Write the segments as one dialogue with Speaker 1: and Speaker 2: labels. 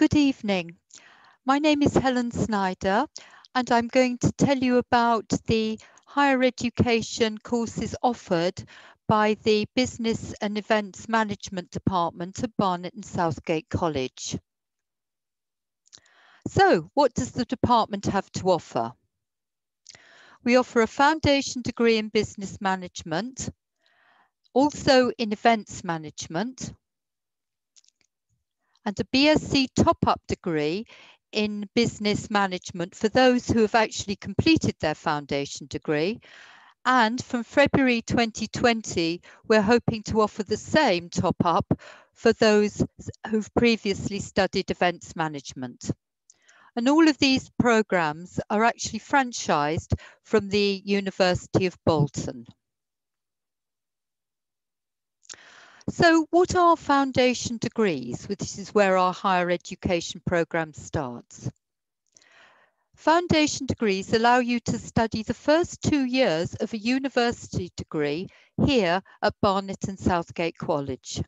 Speaker 1: Good evening. My name is Helen Snider, and I'm going to tell you about the higher education courses offered by the Business and Events Management Department at Barnet and Southgate College. So, what does the department have to offer? We offer a foundation degree in business management, also in events management, and a BSc top-up degree in business management for those who have actually completed their foundation degree. And from February 2020, we're hoping to offer the same top-up for those who've previously studied events management. And all of these programs are actually franchised from the University of Bolton. So what are foundation degrees? This is where our higher education program starts. Foundation degrees allow you to study the first 2 years of a university degree here at Barnet and Southgate College.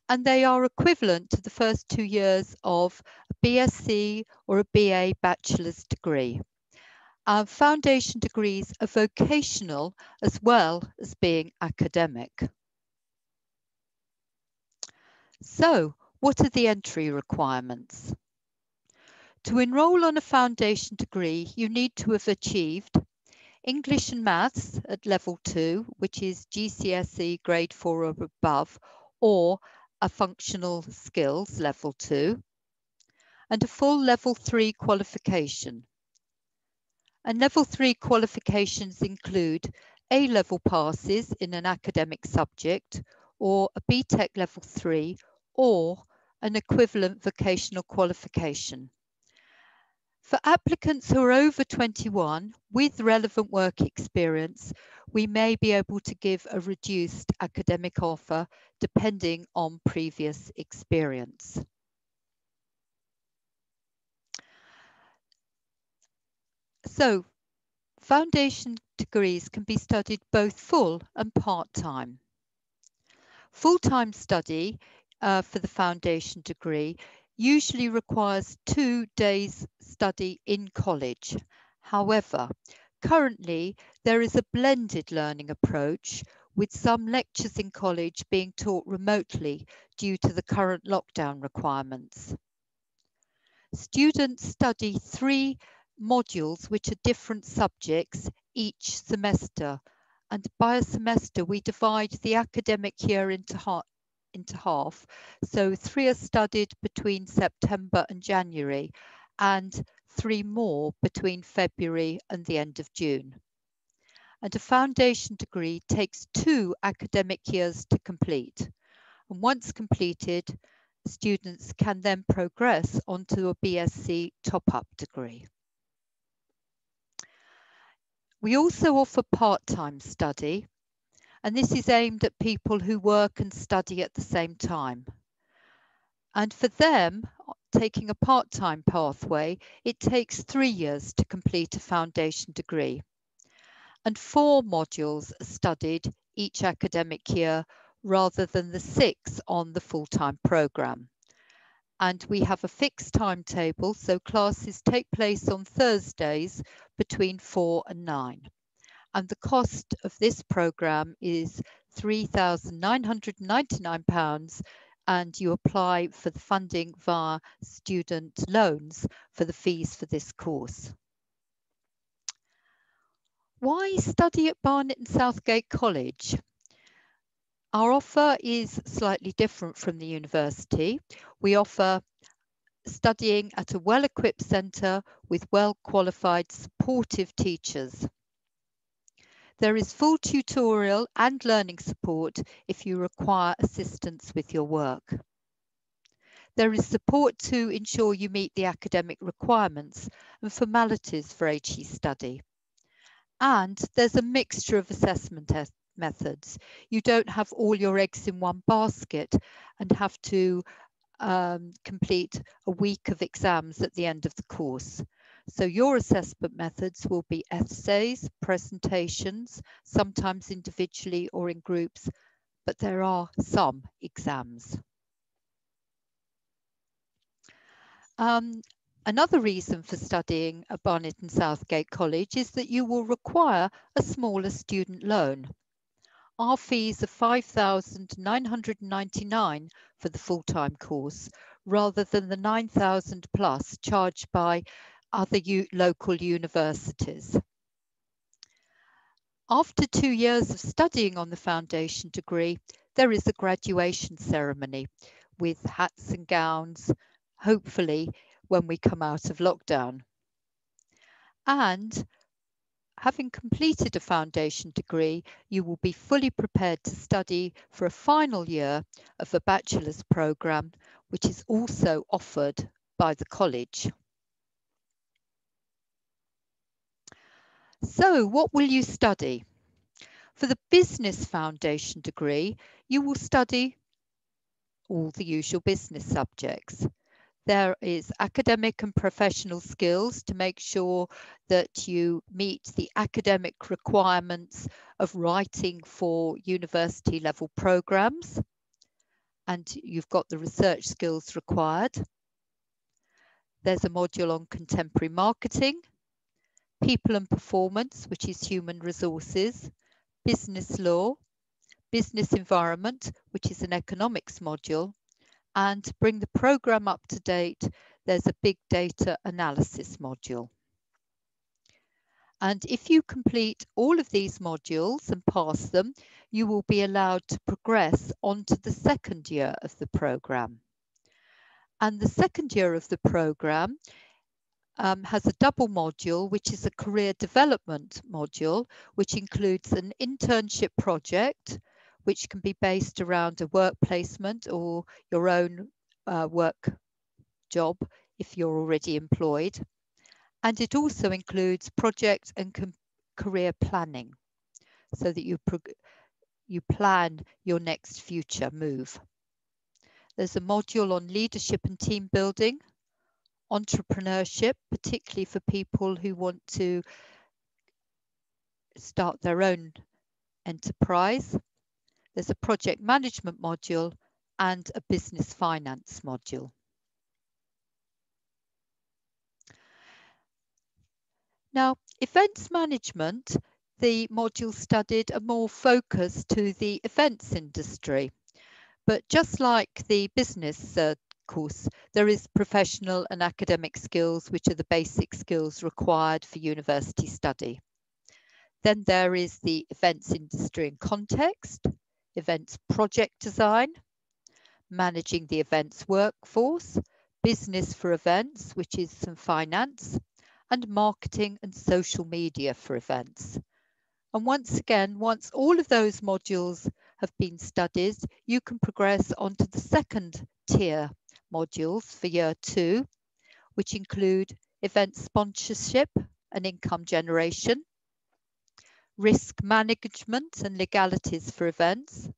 Speaker 1: And they are equivalent to the first 2 years of a BSc or a BA bachelor's degree. Our foundation degrees are vocational as well as being academic. So, what are the entry requirements? To enrol on a foundation degree, you need to have achieved English and Maths at level 2, which is GCSE grade 4 or above, or a functional skills level 2, and a full level 3 qualification. And level 3 qualifications include A-level passes in an academic subject, or a BTEC level 3, or an equivalent vocational qualification. For applicants who are over 21 with relevant work experience, we may be able to give a reduced academic offer depending on previous experience. So, foundation degrees can be studied both full and part-time. Full-time study for the foundation degree usually requires 2 days study in college. However, currently there is a blended learning approach with some lectures in college being taught remotely due to the current lockdown requirements. Students study 3 modules which are different subjects each semester, and by a semester we divide the academic year into half. So 3 are studied between September and January, and 3 more between February and the end of June. And a foundation degree takes 2 academic years to complete. And once completed, students can then progress onto a BSc top-up degree. We also offer part-time study, and this is aimed at people who work and study at the same time. And for them, taking a part-time pathway, it takes 3 years to complete a foundation degree. And 4 modules are studied each academic year rather than the 6 on the full-time programme. And we have a fixed timetable, so classes take place on Thursdays between 4 and 9. And the cost of this programme is £3,999, and you apply for the funding via student loans for the fees for this course. Why study at Barnet and Southgate College? Our offer is slightly different from the university. We offer studying at a well-equipped centre with well-qualified supportive teachers. There is full tutorial and learning support if you require assistance with your work. There is support to ensure you meet the academic requirements and formalities for HE study. And there's a mixture of assessment methods. You don't have all your eggs in one basket and have to complete a week of exams at the end of the course. So your assessment methods will be essays, presentations, sometimes individually or in groups, but there are some exams. Another reason for studying at Barnet and Southgate College is that you will require a smaller student loan. Our fees are £5,999 for the full-time course, rather than the £9,000 plus charged by other local universities. After 2 years of studying on the foundation degree, there is a graduation ceremony with hats and gowns, hopefully when we come out of lockdown. And having completed a foundation degree, you will be fully prepared to study for a final year of a bachelor's programme, which is also offered by the college. So, what will you study? For the business foundation degree, you will study all the usual business subjects. There is academic and professional skills to make sure that you meet the academic requirements of writing for university level programs, and you've got the research skills required. There's a module on contemporary marketing, people and performance, which is human resources, business law, business environment, which is an economics module, and to bring the program up to date, there's a big data analysis module. And if you complete all of these modules and pass them, you will be allowed to progress onto the second year of the program. And the second year of the program has a double module, which is a career development module, which includes an internship project, which can be based around a work placement or your own work job if you're already employed. And it also includes project and career planning, so that you plan your next future move. There's a module on leadership and team building, entrepreneurship, particularly for people who want to start their own enterprise. There's a project management module and a business finance module. Now, events management, the module studied are more focused to the events industry. But just like the business course, there is professional and academic skills, which are the basic skills required for university study. Then there is the events industry and context, events project design, managing the events workforce, business for events, which is some finance, and marketing and social media for events. And once again, once all of those modules have been studied, you can progress onto the second tier modules for year 2, which include event sponsorship and income generation, risk management and legalities for events,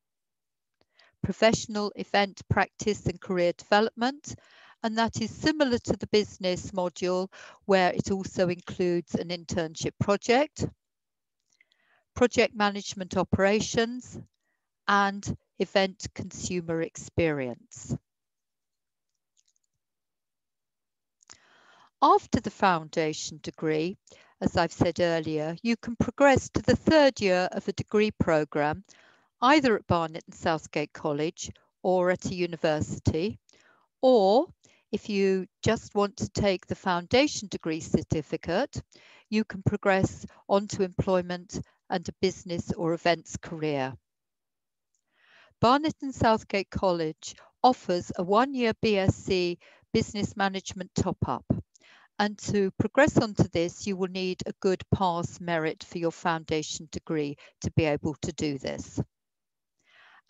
Speaker 1: professional event practice and career development, and that is similar to the business module, where it also includes an internship project, project management operations, and event consumer experience. After the foundation degree, as I've said earlier, you can progress to the third year of a degree programme, either at Barnet and Southgate College or at a university, or if you just want to take the foundation degree certificate, you can progress onto employment and a business or events career. Barnet and Southgate College offers a 1-year BSc Business Management top-up. And to progress onto this, you will need a good pass merit for your foundation degree to be able to do this.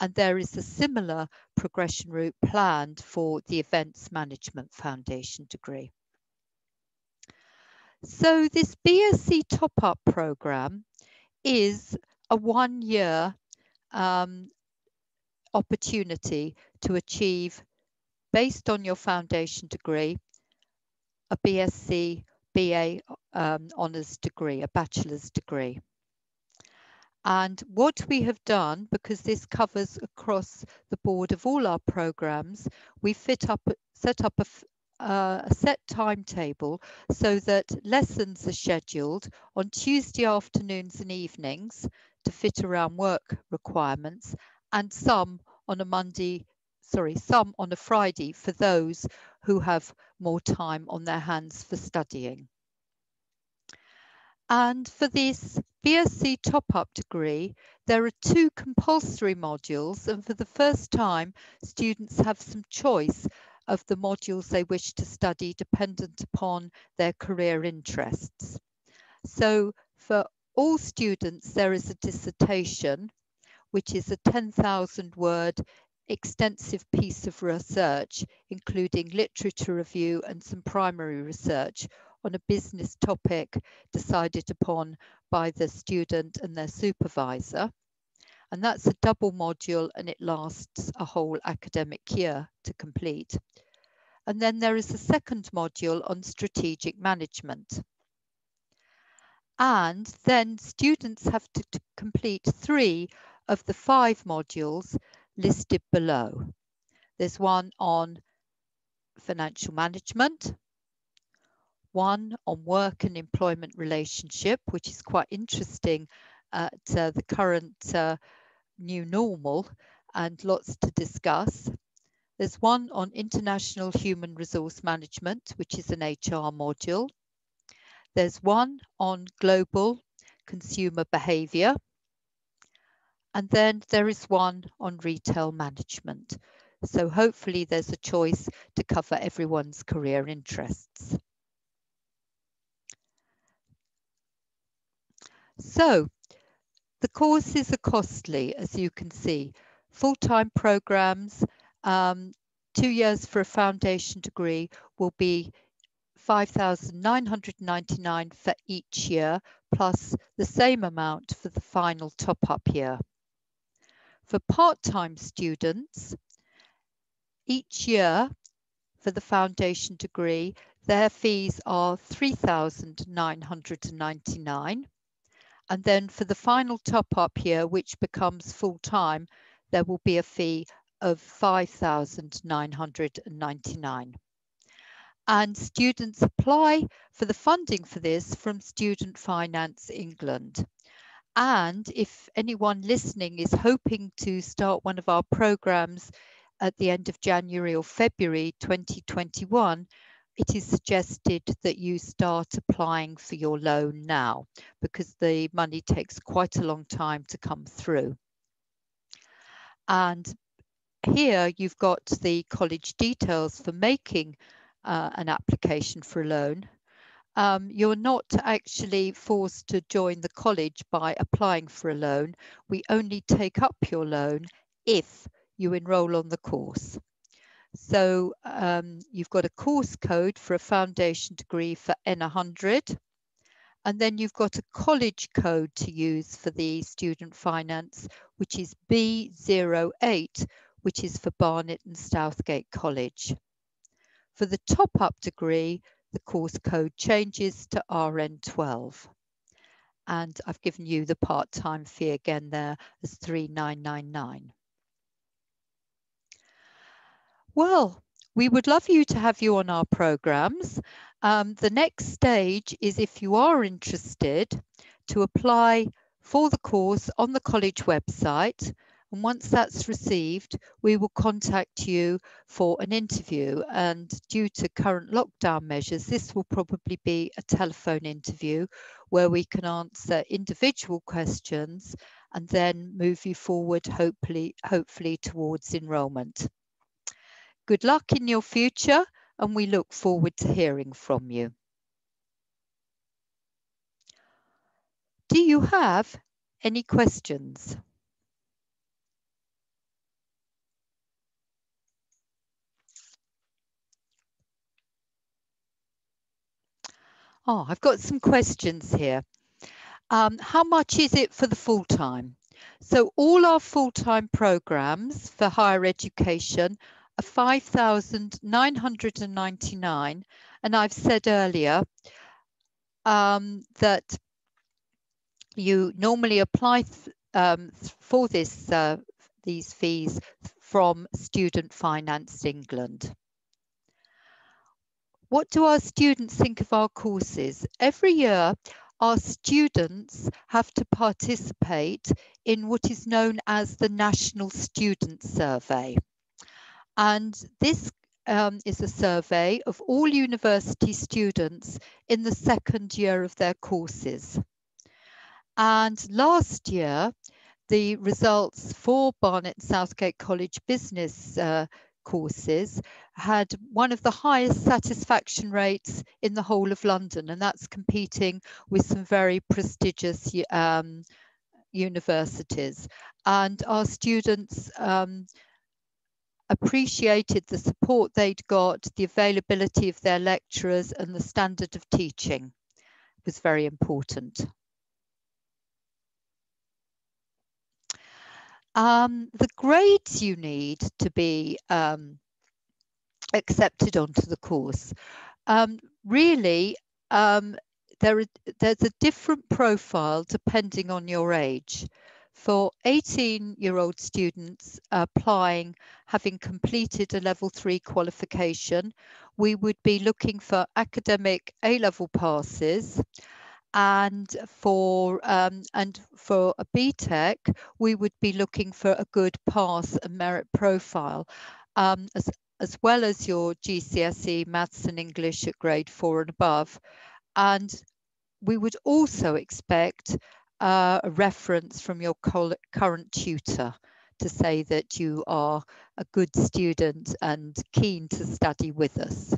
Speaker 1: And there is a similar progression route planned for the Events Management Foundation degree. So this BSc top-up programme is a 1-year opportunity to achieve, based on your foundation degree, a BSc BA honours degree, a bachelor's degree. And what we have done, because this covers across the board of all our programmes, we set up a set timetable so that lessons are scheduled on Tuesday afternoons and evenings to fit around work requirements, and some on a Friday for those who have more time on their hands for studying. And for this BSc top-up degree, there are 2 compulsory modules, and for the first time, students have some choice of the modules they wish to study dependent upon their career interests. So for all students, there is a dissertation, which is a 10,000 word extensive piece of research, including literature review and some primary research on a business topic decided upon by the student and their supervisor. And that's a double module, and it lasts a whole academic year to complete. And then there is a second module on strategic management. And then students have to complete 3 of the 5 modules listed below. There's one on financial management, one on work and employment relationship, which is quite interesting at the current new normal, and lots to discuss. There's one on international human resource management, which is an HR module. There's one on global consumer behavior. And then there is one on retail management. So hopefully there's a choice to cover everyone's career interests. So the courses are costly, as you can see. Full-time programs, 2 years for a foundation degree will be $5,999 for each year, plus the same amount for the final top-up year. For part-time students, each year for the foundation degree, their fees are $3,999. And then for the final top-up year, which becomes full-time, there will be a fee of $5,999. And students apply for the funding for this from Student Finance England. And if anyone listening is hoping to start one of our programs at the end of January or February 2021, it is suggested that you start applying for your loan now, because the money takes quite a long time to come through. And here you've got the college details for making an application for a loan. You're not actually forced to join the college by applying for a loan. We only take up your loan if you enroll on the course. So you've got a course code for a foundation degree for N100, and then you've got a college code to use for the student finance, which is B08, which is for Barnet and Southgate College. For the top-up degree, the course code changes to RN12. And I've given you the part-time fee again there as $3,999. Well, we would love you to have you on our programs. The next stage is, if you are interested, to apply for the course on the college website. And once that's received, we will contact you for an interview. And due to current lockdown measures, this will probably be a telephone interview where we can answer individual questions and then move you forward, hopefully towards enrolment. Good luck in your future, and we look forward to hearing from you. Do you have any questions? Oh, I've got some questions here. How much is it for the full-time? So all our full-time programs for higher education are $5,999, and I've said earlier that you normally apply for these fees from Student Finance England. What do our students think of our courses? Every year, our students have to participate in what is known as the National Student Survey. And this is a survey of all university students in the second year of their courses. And last year, the results for Barnet and Southgate College business courses had one of the highest satisfaction rates in the whole of London, and that's competing with some very prestigious universities. And our students appreciated the support they'd got, the availability of their lecturers, and the standard of teaching was very important. The grades you need to be accepted onto the course, really, there's a different profile depending on your age. For 18-year-old students applying, having completed a level 3 qualification, we would be looking for academic A-level passes. And for a BTEC, we would be looking for a good pass and merit profile, as well as your GCSE maths and English at grade 4 and above. And we would also expect a reference from your current tutor to say that you are a good student and keen to study with us.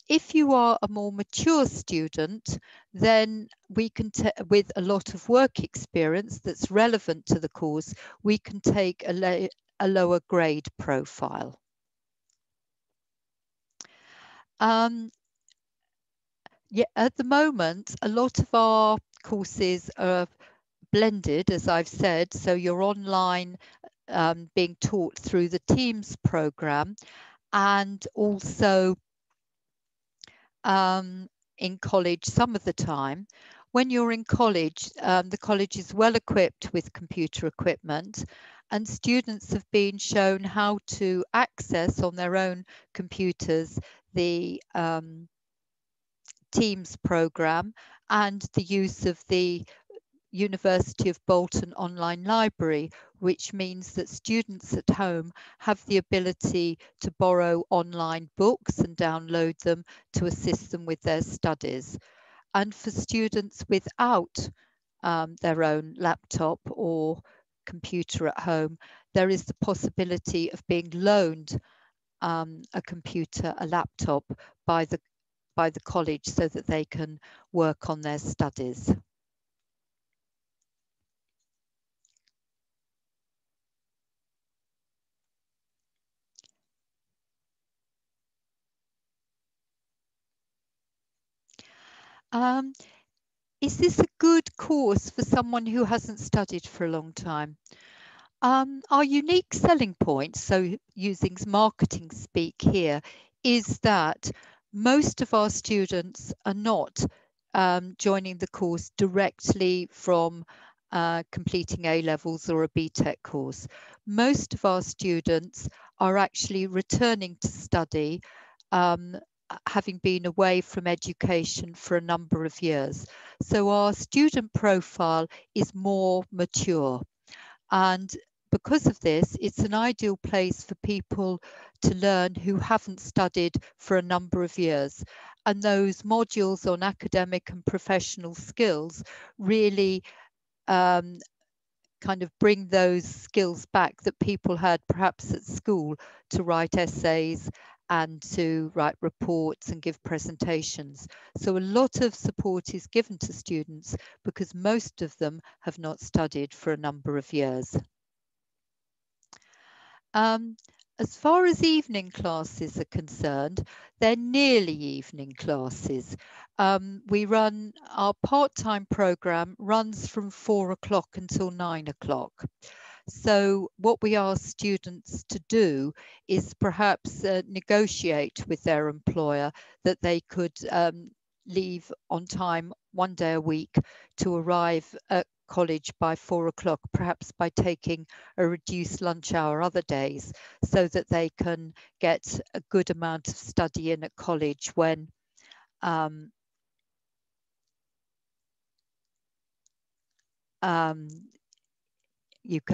Speaker 1: If you are a more mature student, then we can, with a lot of work experience that's relevant to the course, we can take a lower grade profile. Yeah, at the moment, a lot of our courses are blended, as I've said, so you're online being taught through the Teams program, and also in college some of the time. When you're in college, the college is well equipped with computer equipment, and students have been shown how to access on their own computers the Teams program and the use of the University of Bolton online library, which means that students at home have the ability to borrow online books and download them to assist them with their studies. And for students without their own laptop or computer at home, there is the possibility of being loaned a computer, a laptop by the college so that they can work on their studies. Is this a good course for someone who hasn't studied for a long time? Our unique selling point, so using marketing speak here, is that most of our students are not joining the course directly from completing A-levels or a BTEC course. Most of our students are actually returning to study, having been away from education for a number of years. So our student profile is more mature. And because of this, it's an ideal place for people to learn who haven't studied for a number of years. And those modules on academic and professional skills really kind of bring those skills back that people had perhaps at school to write essays and to write reports and give presentations. So a lot of support is given to students because most of them have not studied for a number of years. As far as evening classes are concerned, they're nearly evening classes. We run our part-time program runs from 4 o'clock until 9 o'clock. So what we ask students to do is perhaps negotiate with their employer that they could leave on time one day a week to arrive at college by 4 o'clock, perhaps by taking a reduced lunch hour other days, so that they can get a good amount of study in at college when um, you've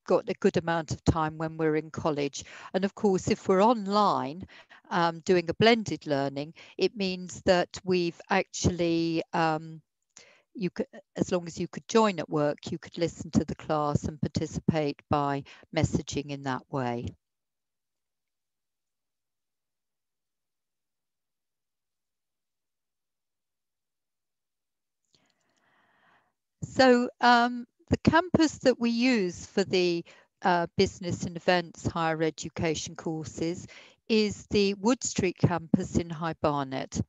Speaker 1: got a good amount of time when we're in college. And of course, if we're online doing a blended learning, it means that we've actually you could, as long as you could join at work, you could listen to the class and participate by messaging in that way. So the campus that we use for the business and events higher education courses is the Wood Street campus in High Barnet.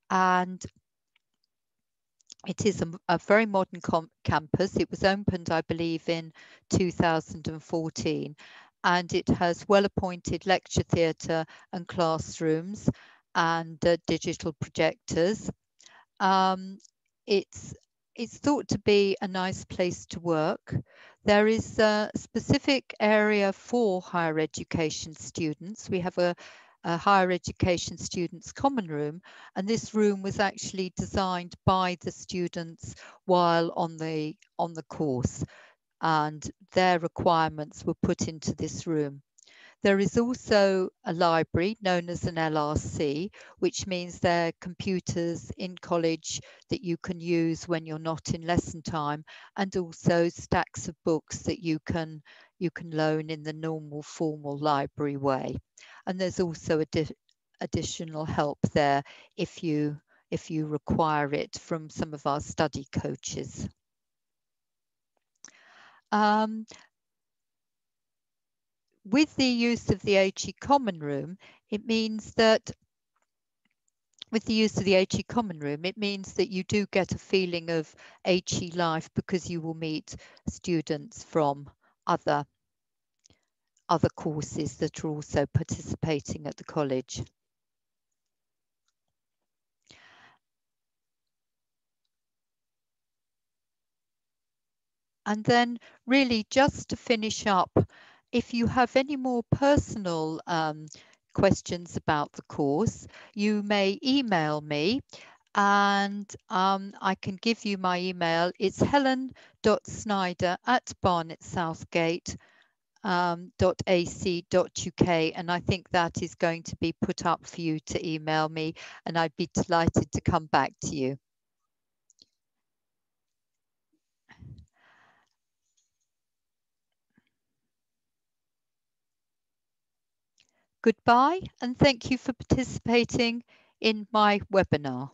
Speaker 1: And it is a very modern campus. It was opened, I believe, in 2014, and it has well-appointed lecture theatre and classrooms and digital projectors. It's it's thought to be a nice place to work. There is a specific area for higher education students. We have a higher education students common room, and this room was actually designed by the students while on the course, and their requirements were put into this room. There is also a library known as an LRC, which means there are computers in college that you can use when you're not in lesson time, and also stacks of books that you can loan in the normal formal library way. And there's also additional help there if you require it from some of our study coaches. With the use of the HE Common Room, it means that with the use of the HE Common Room, it means that you do get a feeling of HE life, because you will meet students from other courses that are also participating at the college. And then really just to finish up, if you have any more personal questions about the course, you may email me, and I can give you my email. It's helen.snider@barnettsouthgate.ac.uk, and I think that is going to be put up for you to email me, and I'd be delighted to come back to you. Goodbye, and thank you for participating in my webinar.